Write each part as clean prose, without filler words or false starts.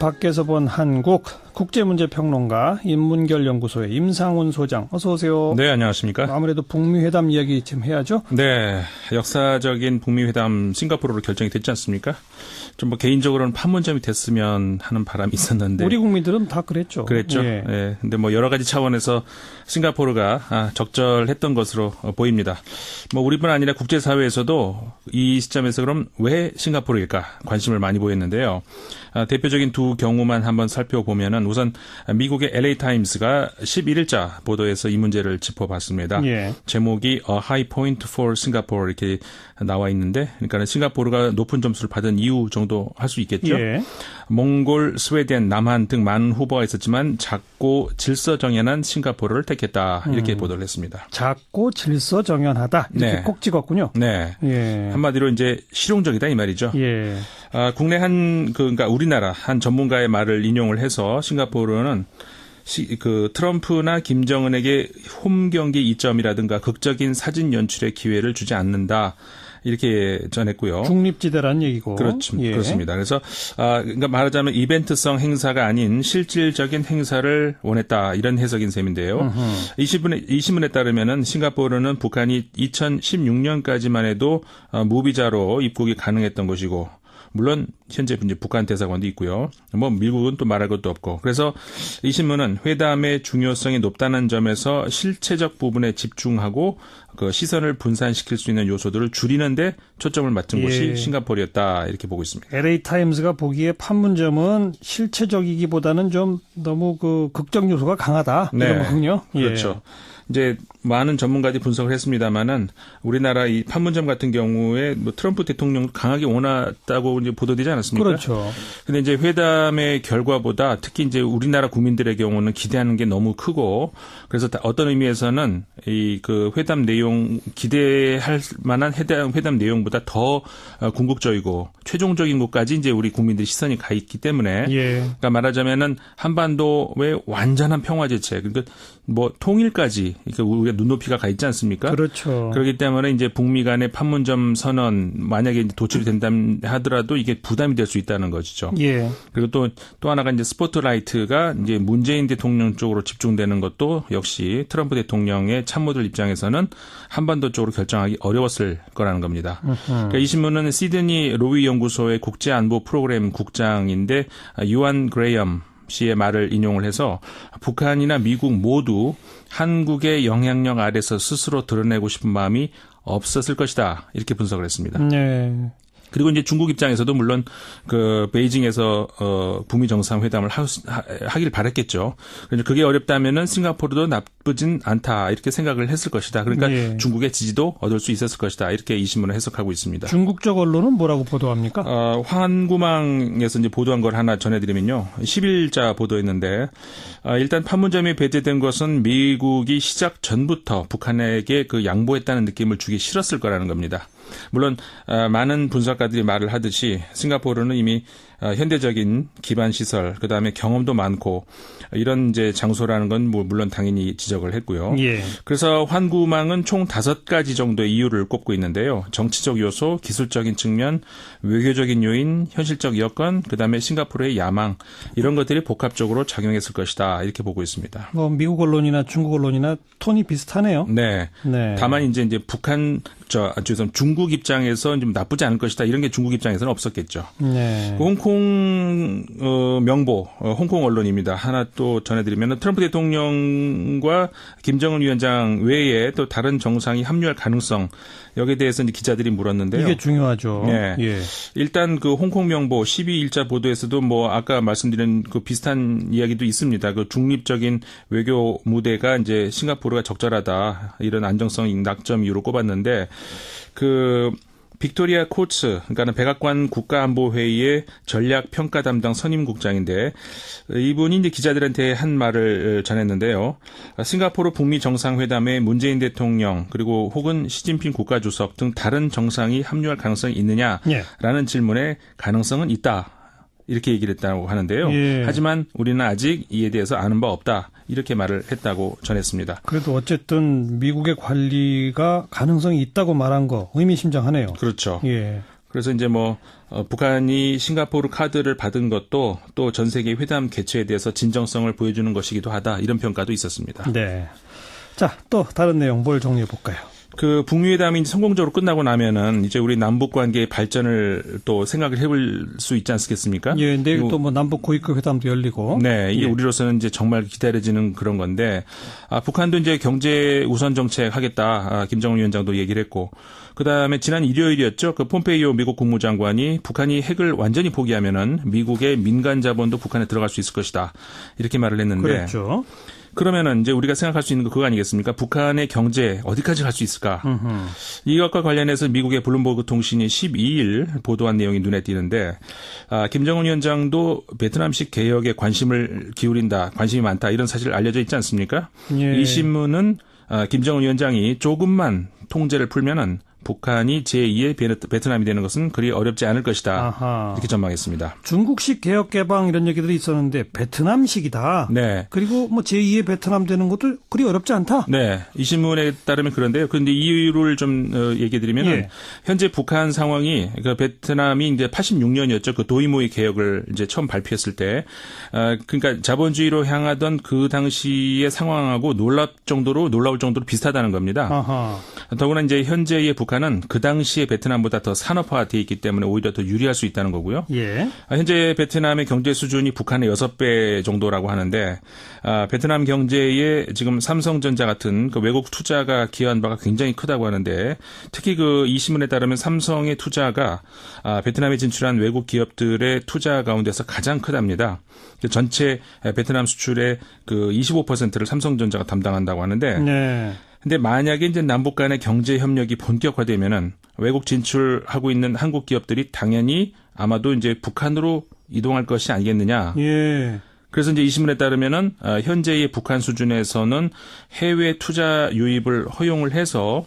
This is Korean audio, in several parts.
밖에서 본 한국 국제문제평론가 인문결연구소의 임상훈 소장, 어서 오세요. 네, 안녕하십니까. 아무래도 북미회담 이야기 좀 해야죠. 네, 역사적인 북미회담 싱가포르로 결정이 됐지 않습니까? 좀 뭐 개인적으로는 판문점이 됐으면 하는 바람이 있었는데 우리 국민들은 다 그랬죠. 그랬죠. 예. 예. 근데 뭐 여러 가지 차원에서 싱가포르가 적절했던 것으로 보입니다. 뭐 우리뿐 아니라 국제사회에서도 이 시점에서 그럼 왜 싱가포르일까 관심을 많이 보였는데요. 대표적인 두 경우만 한번 살펴보면은 우선 미국의 LA 타임스가 11일자 보도에서 이 문제를 짚어봤습니다. 예. 제목이 A High Point for Singapore 이렇게 나와 있는데, 그러니까 싱가포르가 높은 점수를 받은 이유 정도 할 수 있겠죠. 예. 몽골, 스웨덴, 남한 등 많은 후보가 있었지만 작고 질서정연한 싱가포르를 택했다 이렇게 보도를 했습니다. 작고 질서정연하다 이렇게 네. 꼭 찍었군요. 네. 예. 한마디로 이제 실용적이다 이 말이죠. 예. 국내 그러니까 우리나라 한 전문가의 말을 인용을 해서 싱가포르는 트럼프나 김정은에게 홈 경기 이점이라든가 극적인 사진 연출의 기회를 주지 않는다. 이렇게 전했고요. 중립지대라는 얘기고. 그렇죠. 예. 그렇습니다. 그래서 그러니까 말하자면 이벤트성 행사가 아닌 실질적인 행사를 원했다. 이런 해석인 셈인데요. 이 신문에 따르면은 싱가포르는 북한이 2016년까지만 해도 무비자로 입국이 가능했던 것이고, 물론 현재 이제 북한 대사관도 있고요. 뭐 미국은 또 말할 것도 없고. 그래서 이 신문은 회담의 중요성이 높다는 점에서 실체적 부분에 집중하고 그 시선을 분산시킬 수 있는 요소들을 줄이는데 초점을 맞춘 곳이 싱가포르였다 이렇게 보고 있습니다. LA 타임스가 보기에 판문점은 실체적이기보다는 좀 너무 그 극적 요소가 강하다. 네. 이런 거군요. 그렇죠. 이제 많은 전문가들이 분석을 했습니다만은 우리나라 이 판문점 같은 경우에 뭐 트럼프 대통령 강하게 원했다고 이제 보도되지 않았습니까? 그렇죠. 근데 이제 회담의 결과보다 특히 이제 우리나라 국민들의 경우는 기대하는 게 너무 크고, 그래서 어떤 의미에서는 이 그 회담 내용 기대할 만한 회담 내용보다 더 궁극적이고 최종적인 것까지 이제 우리 국민들의 시선이 가 있기 때문에, 그러니까 말하자면은 한반도의 완전한 평화 제책, 그러니까 뭐 통일까지 그러니까 우리가 눈높이가 가 있지 않습니까? 그렇죠. 그렇기 때문에 이제 북미 간의 판문점 선언 만약에 이제 도출이 된다 하더라도 이게 부담이 될 수 있다는 것이죠. 예. 그리고 또 하나가 이제 스포트라이트가 이제 문재인 대통령 쪽으로 집중되는 것도 역시 트럼프 대통령의 참모들 입장에서는 한반도 쪽으로 결정하기 어려웠을 거라는 겁니다. 그러니까 이 신문은 시드니 로위 연구소의 국제안보 프로그램 국장인데 유안 그레이엄 씨의 말을 인용을 해서 북한이나 미국 모두 한국의 영향력 아래서 스스로 드러내고 싶은 마음이 없었을 것이다. 이렇게 분석을 했습니다. 네. 그리고 이제 중국 입장에서도 물론 그 베이징에서 북미 정상회담을 하길 바랬겠죠. 그래서 그게 어렵다면은 싱가포르도 나쁘진 않다 이렇게 생각을 했을 것이다. 그러니까 중국의 지지도 얻을 수 있었을 것이다. 이렇게 이 신문을 해석하고 있습니다. 중국 쪽 언론은 뭐라고 보도합니까? 환구망에서 이제 보도한 걸 하나 전해드리면요. 10일자 보도했는데 일단 판문점이 배제된 것은 미국이 시작 전부터 북한에게 그 양보했다는 느낌을 주기 싫었을 거라는 겁니다. 물론 많은 분석가들이 말을 하듯이 싱가포르는 이미 현대적인 기반 시설, 그다음에 경험도 많고 이런 이제 장소라는 건 뭐 물론 당연히 지적을 했고요. 예. 그래서 환구망은 총 5가지 정도의 이유를 꼽고 있는데요. 정치적 요소, 기술적인 측면, 외교적인 요인, 현실적 여건, 그다음에 싱가포르의 야망 이런 것들이 복합적으로 작용했을 것이다. 이렇게 보고 있습니다. 뭐 미국 언론이나 중국 언론이나 톤이 비슷하네요. 네. 다만 이제 중국 입장에서 좀 나쁘지 않을 것이다. 이런 게 중국 입장에서는 없었겠죠. 네. 홍콩 명보, 홍콩 언론입니다. 하나 또 전해드리면 트럼프 대통령과 김정은 위원장 외에 또 다른 정상이 합류할 가능성 여기에 대해서 이제 기자들이 물었는데요. 이게 중요하죠. 네. 예. 일단 그 홍콩 명보 12일자 보도에서도 뭐 아까 말씀드린 그 비슷한 이야기도 있습니다. 그 중립적인 외교 무대가 이제 싱가포르가 적절하다 이런 안정성 낙점 이유로 꼽았는데 빅토리아 코츠, 그러니까 백악관 국가안보회의의 전략평가 담당 선임국장인데 이분이 이제 기자들한테 한 말을 전했는데요. 싱가포르 북미 정상회담에 문재인 대통령 그리고 혹은 시진핑 국가주석 등 다른 정상이 합류할 가능성이 있느냐라는 질문에 가능성은 있다. 이렇게 얘기를 했다고 하는데요. 하지만 우리는 아직 이에 대해서 아는 바 없다. 이렇게 말을 했다고 전했습니다. 그래도 어쨌든 미국의 관리가 가능성이 있다고 말한 거 의미심장하네요. 그렇죠. 예. 그래서 이제 북한이 싱가포르 카드를 받은 것도 또 전 세계 회담 개최에 대해서 진정성을 보여주는 것이기도 하다. 이런 평가도 있었습니다. 네. 자, 또 다른 내용 뭘 정리해 볼까요? 그 북미회담이 성공적으로 끝나고 나면은 이제 우리 남북 관계의 발전을 또 생각을 해볼 수 있지 않겠습니까? 예, 내일 또 남북 고위급 회담도 열리고. 네, 이게 예. 우리로서는 이제 정말 기다려지는 그런 건데, 북한도 이제 경제 우선 정책 하겠다. 김정은 위원장도 얘기를 했고, 그 다음에 지난 일요일이었죠. 그 폼페이오 미국 국무장관이 북한이 핵을 완전히 포기하면은 미국의 민간 자본도 북한에 들어갈 수 있을 것이다. 이렇게 말을 했는데. 그렇죠. 그러면은 이제 우리가 생각할 수 있는 거 그거 아니겠습니까? 북한의 경제 어디까지 갈 수 있을까? 이것과 관련해서 미국의 블룸버그 통신이 12일 보도한 내용이 눈에 띄는데, 김정은 위원장도 베트남식 개혁에 관심을 기울인다, 관심이 많다 이런 사실 알려져 있지 않습니까? 예. 이 신문은 김정은 위원장이 조금만 통제를 풀면은 북한이 제2의 베트남이 되는 것은 그리 어렵지 않을 것이다. 아하. 이렇게 전망했습니다. 중국식 개혁 개방 이런 얘기들이 있었는데 베트남식이다. 네. 그리고 제2의 베트남 되는 것도 그리 어렵지 않다. 네. 이 신문에 따르면 그런데요. 그런데 이유를 좀 얘기해 드리면은 예. 현재 북한 상황이 그 베트남이 이제 86년이었죠. 그 도이모이 개혁을 이제 처음 발표했을 때 그러니까 자본주의로 향하던 그 당시의 상황하고 놀라울 정도로 비슷하다는 겁니다. 아하. 더구나 이제 현재의 북한은 그 당시의 베트남보다 더 산업화되어 있기 때문에 오히려 더 유리할 수 있다는 거고요. 예. 현재 베트남의 경제 수준이 북한의 6배 정도라고 하는데 베트남 경제에 지금 삼성전자 같은 그 외국 투자가 기여한 바가 굉장히 크다고 하는데 특히 그 이 신문에 따르면 삼성의 투자가 베트남에 진출한 외국 기업들의 투자 가운데서 가장 크답니다. 전체 베트남 수출의 그 25%를 삼성전자가 담당한다고 하는데 네. 근데 만약에 이제 남북 간의 경제 협력이 본격화되면은 외국 진출하고 있는 한국 기업들이 당연히 아마도 이제 북한으로 이동할 것이 아니겠느냐. 예. 그래서 이제 이 신문에 따르면은 현재의 북한 수준에서는 해외 투자 유입을 허용을 해서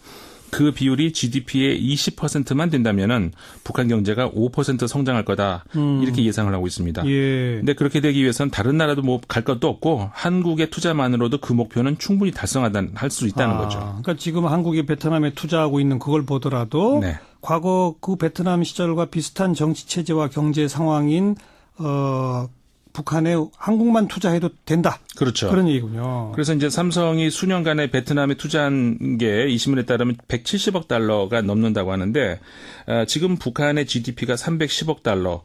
그 비율이 GDP의 20%만 된다면은 북한 경제가 5% 성장할 거다. 이렇게 예상을 하고 있습니다. 예. 근데 그렇게 되기 위해서는 다른 나라도 갈 것도 없고 한국의 투자만으로도 그 목표는 충분히 할 수 있다는 거죠. 그러니까 지금 한국이 베트남에 투자하고 있는 그걸 보더라도 네. 과거 그 베트남 시절과 비슷한 정치 체제와 경제 상황인 북한에 한국만 투자해도 된다. 그렇죠. 그런 얘기군요. 그래서 이제 삼성이 수년간에 베트남에 투자한 게 이 신문에 따르면 170억 달러가 넘는다고 하는데 지금 북한의 GDP가 310억 달러.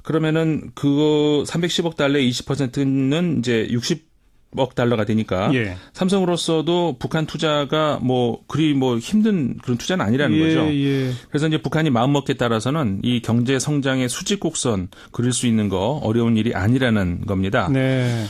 그러면은 그거 310억 달러의 20%는 이제 60억 달러가 되니까 예. 삼성으로서도 북한 투자가 그리 힘든 그런 투자는 아니라는 거죠. 예. 그래서 이제 북한이 마음먹기에 따라서는 이 경제 성장의 수직곡선 그릴 수 있는 거 어려운 일이 아니라는 겁니다. 네.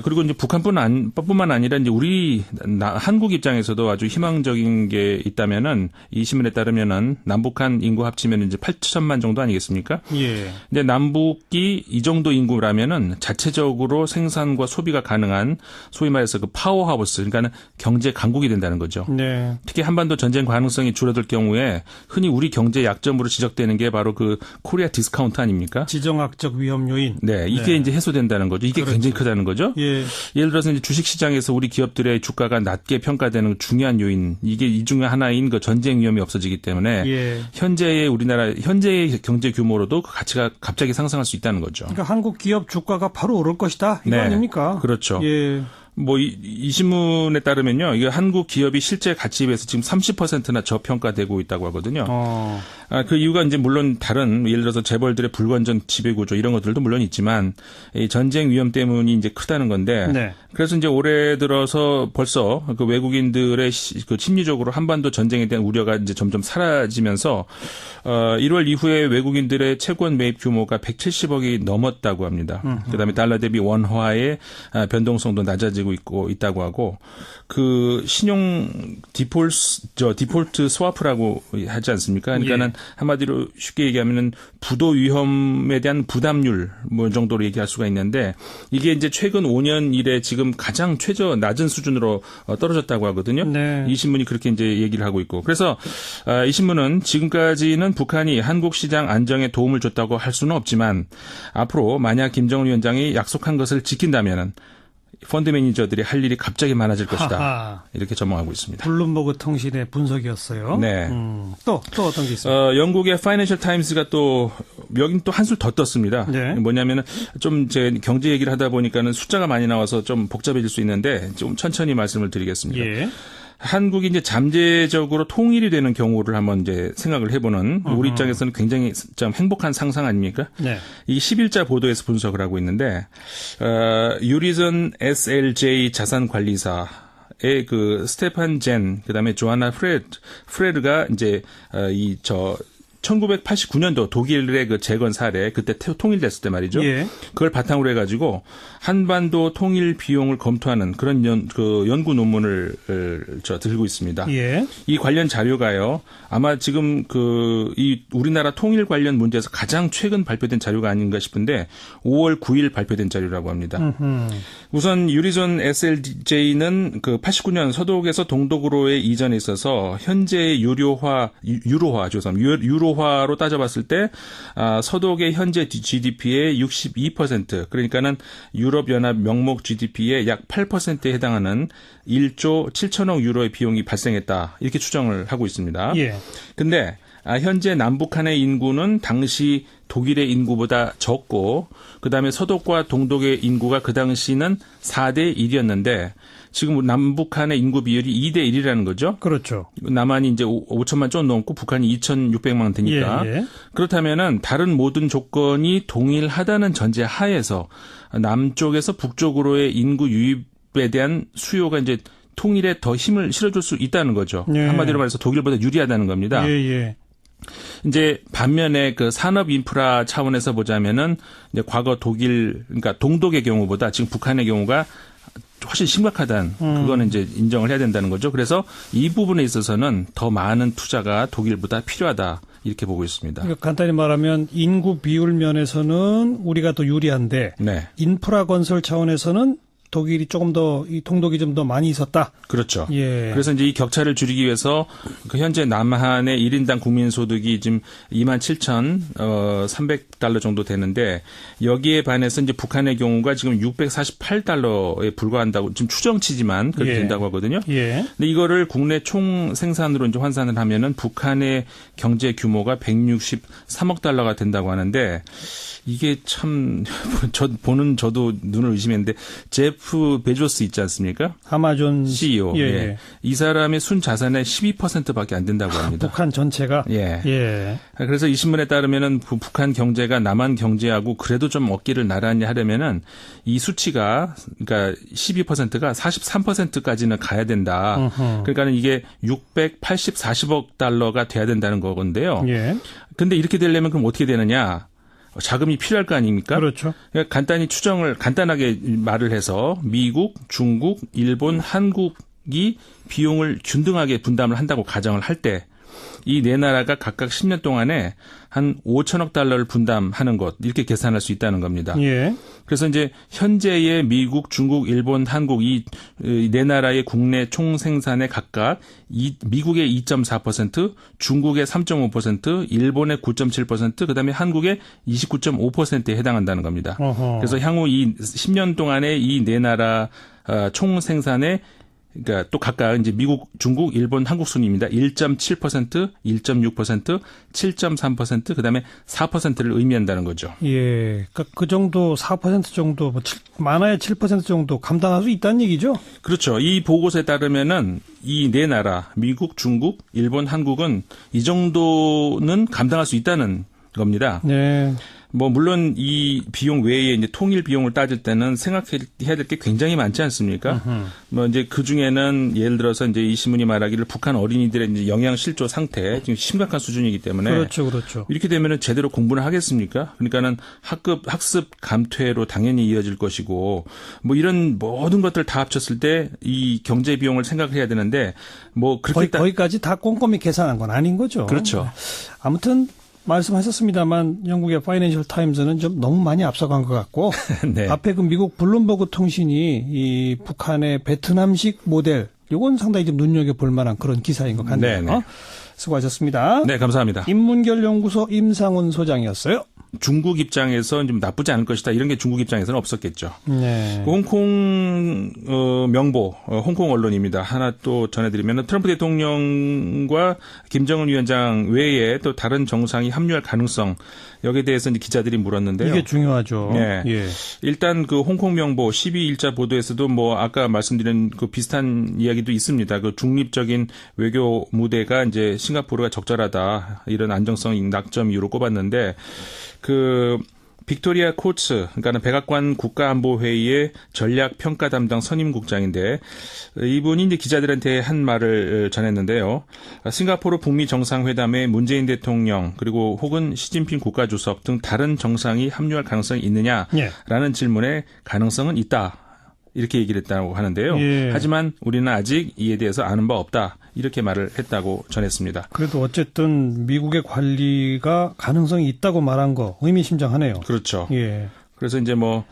그리고 이제 북한뿐만 아니라 이제 우리 한국 입장에서도 아주 희망적인 게 있다면은 이 신문에 따르면은 남북한 인구 합치면 이제 8천만 정도 아니겠습니까? 예. 근데 남북이 이 정도 인구라면은 자체적으로 생산과 소비가 가능한 소위 말해서 그 파워하우스, 그러니까는 경제 강국이 된다는 거죠. 네. 특히 한반도 전쟁 가능성이 줄어들 경우에 흔히 우리 경제 약점으로 지적되는 게 바로 그 코리아 디스카운트 아닙니까? 지정학적 위험 요인. 네, 이게 이제 해소된다는 거죠. 이게 그렇죠. 굉장히 크다는 거죠. 예. 예를 들어서 이제 주식 시장에서 우리 기업들의 주가가 낮게 평가되는 중요한 요인, 이게 이 중에 하나인 그 전쟁 위험이 없어지기 때문에 예. 현재의 현재의 경제 규모로도 그 가치가 갑자기 상승할 수 있다는 거죠. 그러니까 한국 기업 주가가 바로 오를 것이다. 이거 네. 아닙니까? 그렇죠. 예. 이 신문에 따르면요, 이게 한국 기업이 실제 가치에 비해서 지금 30%나 저평가되고 있다고 하거든요. 그 이유가 이제 물론 다른 예를 들어서 재벌들의 불건전 지배구조 이런 것들도 물론 있지만 이 전쟁 위험 때문이 이제 크다는 건데. 네. 그래서 이제 올해 들어서 벌써 그 외국인들의 그 심리적으로 한반도 전쟁에 대한 우려가 이제 점점 사라지면서 1월 이후에 외국인들의 채권 매입 규모가 170억이 넘었다고 합니다. 그다음에 달러 대비 원화의 변동성도 낮아지고 있다고 하고 그 신용 디폴트 스와프라고 하지 않습니까? 그러니까는 예. 한마디로 쉽게 얘기하면은 부도 위험에 대한 부담률 정도로 얘기할 수가 있는데 이게 이제 최근 5년 이래 지금 가장 낮은 수준으로 떨어졌다고 하거든요. 네. 이 신문이 그렇게 이제 얘기를 하고 있고 그래서 이 신문은 지금까지는 북한이 한국 시장 안정에 도움을 줬다고 할 수는 없지만 앞으로 만약 김정은 위원장이 약속한 것을 지킨다면은 펀드 매니저들이 할 일이 갑자기 많아질 것이다. 하하. 이렇게 전망하고 있습니다. 블룸버그 통신의 분석이었어요. 네. 또 어떤 게 있어요? 영국의 파이낸셜 타임스가 또 여긴 또 한술 더 떴습니다. 네. 뭐냐면은 좀 제 경제 얘기를 하다 보니까는 숫자가 많이 나와서 좀 복잡해질 수 있는데 좀 천천히 말씀을 드리겠습니다. 예. 한국이 이제 잠재적으로 통일이 되는 경우를 한번 이제 생각을 해보는 우리 입장에서는 굉장히 좀 행복한 상상 아닙니까? 네. 이 10일자 보도에서 분석을 하고 있는데 유리존 SLJ 자산관리사의 그 스테판 젠 그다음에 조아나 프레르가 이제 1989년도 독일의 그 재건 사례 그때 통일됐을 때 말이죠. 예. 그걸 바탕으로 해가지고 한반도 통일 비용을 검토하는 그런 연구 논문을 들고 있습니다. 예. 이 관련 자료가요. 아마 지금 이 우리나라 통일 관련 문제에서 가장 최근 발표된 자료가 아닌가 싶은데 5월 9일 발표된 자료라고 합니다. 우선 유리존 SLJ는 그 89년 서독에서 동독으로의 이전에 있어서 현재 유로화로 따져봤을 때 서독의 현재 GDP의 62% 그러니까는 유럽연합 명목 GDP의 약 8%에 해당하는 1조 7천억 유로의 비용이 발생했다 이렇게 추정을 하고 있습니다. 예. 근데 현재 남북한의 인구는 당시 독일의 인구보다 적고 그다음에 서독과 동독의 인구가 그 당시는 4대 1이었는데 지금 남북한의 인구 비율이 2대 1이라는 거죠. 그렇죠. 남한이 이제 5천만 좀 넘고 북한이 2,600만 되니까. 예. 그렇다면은 다른 모든 조건이 동일하다는 전제 하에서 남쪽에서 북쪽으로의 인구 유입에 대한 수요가 이제 통일에 더 힘을 실어줄 수 있다는 거죠. 예. 한마디로 말해서 독일보다 유리하다는 겁니다. 예. 이제 반면에 그 산업 인프라 차원에서 보자면은 이제 과거 그러니까 동독의 경우보다 지금 북한의 경우가 훨씬 심각하다는 그거는 이제 인정을 해야 된다는 거죠. 그래서 이 부분에 있어서는 더 많은 투자가 독일보다 필요하다 이렇게 보고 있습니다. 그러니까 간단히 말하면 인구 비율 면에서는 우리가 더 유리한데 네, 인프라 건설 차원에서는 독일이 조금 더 이 동독이 좀 더 많이 있었다. 그렇죠. 예. 그래서 이제 이 격차를 줄이기 위해서 그 현재 남한의 1인당 국민 소득이 지금 27,300달러 정도 되는데 여기에 반해서 이제 북한의 경우가 지금 648달러에 불과한다고 지금 추정치지만 그렇게 예. 된다고 하거든요. 예. 근데 이거를 국내 총 생산으로 이제 환산을 하면은 북한의 경제 규모가 163억 달러가 된다고 하는데 이게 참 저도 눈을 의심했는데 제프 베조스 있지 않습니까? 아마존 CEO. 예. 이 사람의 순 자산의 12%밖에 안 된다고 합니다. 북한 전체가 예. 그래서 이 신문에 따르면은 북한 경제가 남한 경제하고 그래도 좀 어깨를 나란히 하려면은 이 수치가 그러니까 12%가 43%까지는 가야 된다. 그러니까는 이게 40억 달러가 돼야 된다는 거건데요. 예. 근데 이렇게 되려면 그럼 어떻게 되느냐? 자금이 필요할 거 아닙니까? 그렇죠. 그러니까 간단하게 말을 해서 미국, 중국, 일본, 한국이 비용을 균등하게 분담을 한다고 가정을 할 때 이 네 나라가 각각 10년 동안에 한 5천억 달러를 분담하는 것 이렇게 계산할 수 있다는 겁니다. 예. 그래서 이제 현재의 미국, 중국, 일본, 한국 이 네 나라의 국내 총 생산의 각각 미국의 2.4%, 중국의 3.5%, 일본의 9.7%, 그다음에 한국의 29.5%에 해당한다는 겁니다. 어허. 그래서 향후 이 10년 동안에 이 네 나라 총 생산의 그러니까 또 각각 이제 미국, 중국, 일본, 한국 순입니다. 1.7%, 1.6%, 7.3%, 그다음에 4%를 의미한다는 거죠. 예. 그러니까 그 정도 4% 정도 많아야 7% 정도 감당할 수 있다는 얘기죠. 그렇죠. 이 보고서에 따르면은 이 네 나라 미국, 중국, 일본, 한국은 이 정도는 감당할 수 있다는 겁니다. 네. 뭐 물론 이 비용 외에 이제 통일 비용을 따질 때는 생각해야 될 게 굉장히 많지 않습니까? 뭐 이제 그 중에는 예를 들어서 이제 이 신문이 말하기를 북한 어린이들의 이제 영양 실조 상태 지금 심각한 수준이기 때문에 그렇죠. 이렇게 되면은 제대로 공부를 하겠습니까? 그러니까는 학습 감퇴로 당연히 이어질 것이고 뭐 이런 모든 것들 다 합쳤을 때 이 경제 비용을 생각해야 되는데 뭐 그렇게 거기까지 다 꼼꼼히 계산한 건 아닌 거죠. 그렇죠. 아무튼 말씀하셨습니다만 영국의 파이낸셜 타임즈는 좀 너무 많이 앞서간 것 같고 네. 앞에 그 미국 블룸버그 통신이 이 북한의 베트남식 모델 이건 상당히 좀 눈여겨볼 만한 그런 기사인 것 같네요. 네네. 수고하셨습니다. 네, 감사합니다. 인문결연구소 임상훈 소장이었어요. 중국 입장에서 좀 나쁘지 않을 것이다. 이런 게 중국 입장에서는 없었겠죠. 네. 그 홍콩 명보 홍콩 언론입니다. 하나 또 전해드리면 트럼프 대통령과 김정은 위원장 외에 또 다른 정상이 합류할 가능성 여기에 대해서 이제 기자들이 물었는데요. 이게 중요하죠. 네. 예. 일단 그 홍콩 명보 12일자 보도에서도 뭐 아까 말씀드린 그 비슷한 이야기도 있습니다. 그 중립적인 외교 무대가 이제 싱가포르가 적절하다 이런 안정성 낙점 이유로 꼽았는데 그 빅토리아 코츠, 그러니까 백악관 국가안보회의의 전략평가 담당 선임국장인데 이분이 이제 기자들한테 한 말을 전했는데요. 싱가포르 북미 정상회담에 문재인 대통령 그리고 혹은 시진핑 국가주석 등 다른 정상이 합류할 가능성이 있느냐라는 예. 질문에 가능성은 있다. 이렇게 얘기를 했다고 하는데요. 예. 하지만 우리는 아직 이에 대해서 아는 바 없다. 이렇게 말을 했다고 전했습니다. 그래도 어쨌든 미국의 관리가 가능성이 있다고 말한 거 의미심장하네요. 그렇죠. 예. 그래서 이제 뭐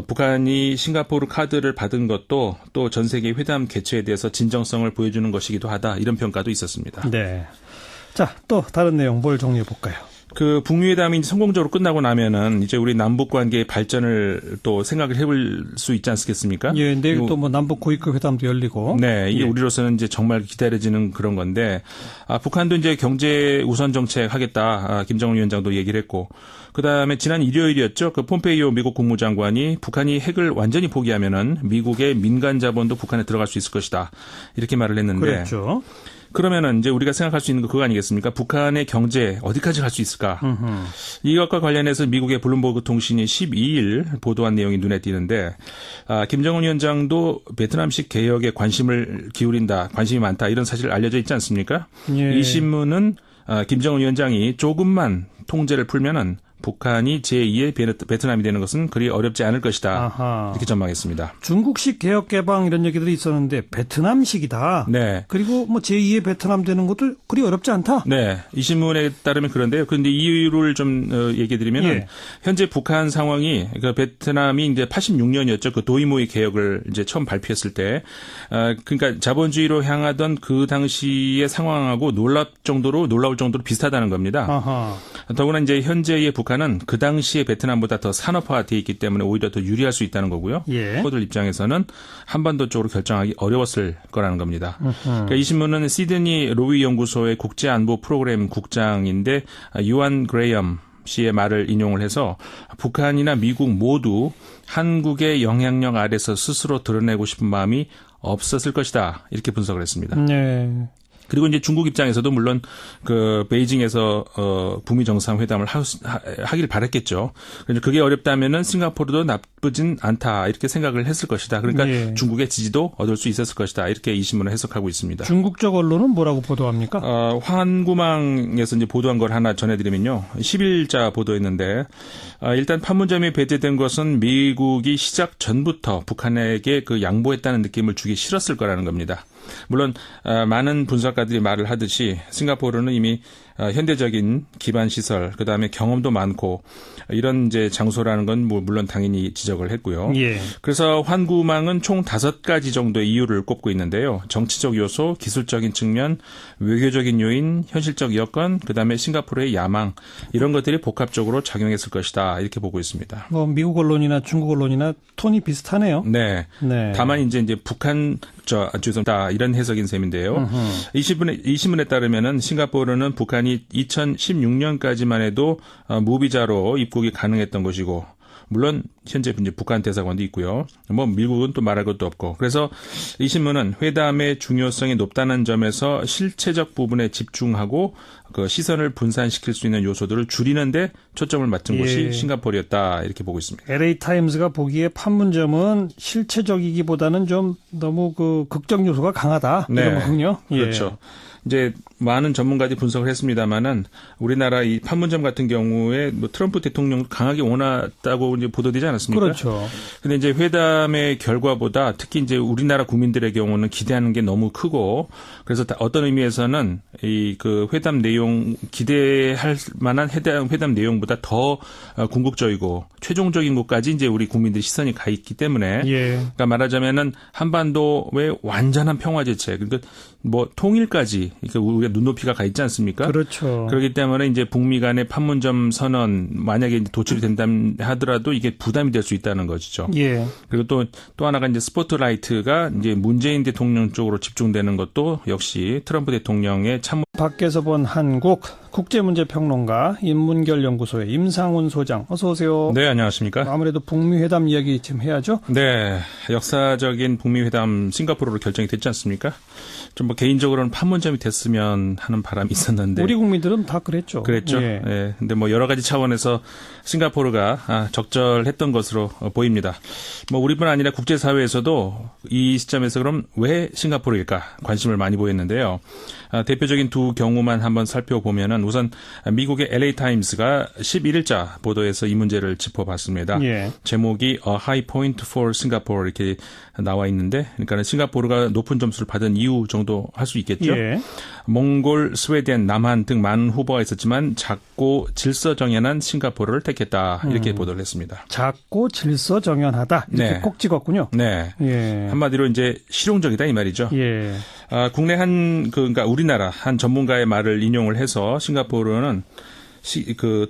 북한이 싱가포르 카드를 받은 것도 또 전 세계 회담 개최에 대해서 진정성을 보여주는 것이기도 하다. 이런 평가도 있었습니다. 네. 자, 또 다른 내용 뭘 정리해 볼까요? 그 북미 회담이 성공적으로 끝나고 나면은 이제 우리 남북 관계의 발전을 또 생각을 해볼 수 있지 않겠습니까? 예, 내일 또 뭐 남북 고위급 회담도 열리고. 네, 이게 예. 우리로서는 이제 정말 기다려지는 그런 건데, 북한도 이제 경제 우선 정책 하겠다, 김정은 위원장도 얘기를 했고, 그 다음에 지난 일요일이었죠. 그 폼페이오 미국 국무장관이 북한이 핵을 완전히 포기하면은 미국의 민간 자본도 북한에 들어갈 수 있을 것이다. 이렇게 말을 했는데. 그렇죠. 그러면은 이제 우리가 생각할 수 있는 거 그거 아니겠습니까? 북한의 경제 어디까지 갈 수 있을까? 이것과 관련해서 미국의 블룸버그 통신이 12일 보도한 내용이 눈에 띄는데, 김정은 위원장도 베트남식 개혁에 관심을 기울인다, 관심이 많다 이런 사실 알려져 있지 않습니까? 예. 이 신문은 김정은 위원장이 조금만 통제를 풀면은 북한이 제2의 베트남이 되는 것은 그리 어렵지 않을 것이다. 아하. 이렇게 전망했습니다. 중국식 개혁 개방 이런 얘기들이 있었는데 베트남식이다. 네. 그리고 뭐 제2의 베트남 되는 것도 그리 어렵지 않다. 네. 이 신문에 따르면 그런데요. 그런데 이유를 좀 얘기해 드리면은 예. 현재 북한 상황이 그 베트남이 이제 86년이었죠. 그 도이모이 개혁을 이제 처음 발표했을 때 그러니까 자본주의로 향하던 그 당시의 상황하고 놀라울 정도로 비슷하다는 겁니다. 아하. 더구나 이제 현재의 북한은 그 당시의 베트남보다 더 산업화되어 있기 때문에 오히려 더 유리할 수 있다는 거고요. 예. 그들 입장에서는 한반도 쪽으로 결정하기 어려웠을 거라는 겁니다. 그러니까 이 신문은 시드니 로위 연구소의 국제안보 프로그램 국장인데 유안 그레이엄 씨의 말을 인용을 해서 북한이나 미국 모두 한국의 영향력 아래서 스스로 드러내고 싶은 마음이 없었을 것이다. 이렇게 분석을 했습니다. 네. 그리고 이제 중국 입장에서도 물론 그 베이징에서 북미 정상회담을 하길 바랬겠죠. 그래서 그게 어렵다면은 싱가포르도 나쁘진 않다 이렇게 생각을 했을 것이다. 그러니까 예. 중국의 지지도 얻을 수 있었을 것이다. 이렇게 이 신문을 해석하고 있습니다. 중국 쪽 언론은 뭐라고 보도합니까? 환구망에서 이제 보도한 걸 하나 전해드리면요. 10일자 보도했는데 일단 판문점에 배제된 것은 미국이 시작 전부터 북한에게 그 양보했다는 느낌을 주기 싫었을 거라는 겁니다. 물론 많은 분석가들이 말을 하듯이 싱가포르는 이미 현대적인 기반 시설, 그다음에 경험도 많고 이런 이제 장소라는 건 뭐 물론 당연히 지적을 했고요. 예. 그래서 환구망은 총 5가지 정도의 이유를 꼽고 있는데요. 정치적 요소, 기술적인 측면, 외교적인 요인, 현실적 여건, 그다음에 싱가포르의 야망 이런 것들이 복합적으로 작용했을 것이다. 이렇게 보고 있습니다. 뭐 미국 언론이나 중국 언론이나 톤이 비슷하네요. 네. 네. 다만 이제 북한 죄송합니다. 이런 해석인 셈인데요. 이 신문에 따르면은 싱가포르는 북한이 2016년까지만 해도 무비자로 입국이 가능했던 것이고 물론 현재 이제 북한 대사관도 있고요. 뭐 미국은 또 말할 것도 없고. 그래서 이 신문은 회담의 중요성이 높다는 점에서 실체적 부분에 집중하고 그 시선을 분산시킬 수 있는 요소들을 줄이는데 초점을 맞춘 곳이 싱가포르였다 이렇게 보고 있습니다. LA 타임스가 보기에 판문점은 실체적이기보다는 좀 너무 그 극적 요소가 강하다 이런 거군요. 그렇죠. 이제 많은 전문가들이 분석을 했습니다만은 우리나라 이 판문점 같은 경우에 뭐 트럼프 대통령도 강하게 원했다고 이제 보도되지 않았습니까? 그렇죠. 근데 이제 회담의 결과보다 특히 이제 우리나라 국민들의 경우는 기대하는 게 너무 크고 그래서 어떤 의미에서는 이 그 회담 내용 기대할 만한 회담 내용보다 더 궁극적이고 최종적인 것까지 이제 우리 국민들 시선이 가 있기 때문에 그러니까 말하자면은 한반도의 완전한 평화 제체 그러니까 뭐 통일까지 그러니까 우리가 눈높이가 가 있지 않습니까? 그렇죠. 그렇기 때문에 이제 북미 간의 판문점 선언 만약에 이제 도출이 된다 하더라도 이게 부담이 될 수 있다는 것이죠. 예. 그리고 또 하나가 이제 스포트라이트가 이제 문재인 대통령 쪽으로 집중되는 것도 역시 트럼프 대통령의 참모. 밖에서 본 한국 국제문제평론가 인문결연구소의 임상훈 소장, 어서 오세요. 네, 안녕하십니까? 아무래도 북미 회담 이야기 좀 해야죠. 네, 역사적인 북미 회담 싱가포르로 결정이 됐지 않습니까? 좀 뭐 개인적으로는 판문점이 됐으면 하는 바람이 있었는데 우리 국민들은 다 그랬죠. 그랬죠. 예. 예. 근데 뭐 여러 가지 차원에서 싱가포르가 적절했던 것으로 보입니다. 뭐 우리뿐 아니라 국제사회에서도 이 시점에서 그럼 왜 싱가포르일까 관심을 많이 보였는데요. 대표적인 두 경우만 한번 살펴보면은 우선 미국의 LA 타임스가 11일자 보도에서 이 문제를 짚어봤습니다. 예. 제목이 A High Point for Singapore 이렇게 나와 있는데, 그러니까 싱가포르가 높은 점수를 받은 이유 정도 할 수 있겠죠. 예. 몽골, 스웨덴, 남한 등 많은 후보가 있었지만 작고 질서정연한 싱가포르를 택했다 이렇게 보도를 했습니다. 작고 질서정연하다 이렇게 네. 꼭 찍었군요. 네. 예. 한마디로 이제 실용적이다 이 말이죠. 예. 국내 그러니까 우리나라 한 전문가의 말을 인용을 해서 싱가포르는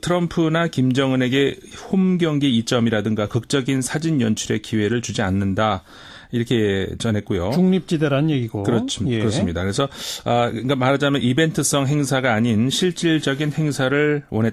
트럼프나 김정은에게 홈 경기 이점이라든가 극적인 사진 연출의 기회를 주지 않는다. 이렇게 전했고요. 중립지대라는 얘기고. 예. 그렇습니다. 그래서 그러니까 말하자면 이벤트성 행사가 아닌 실질적인 행사를 원했다.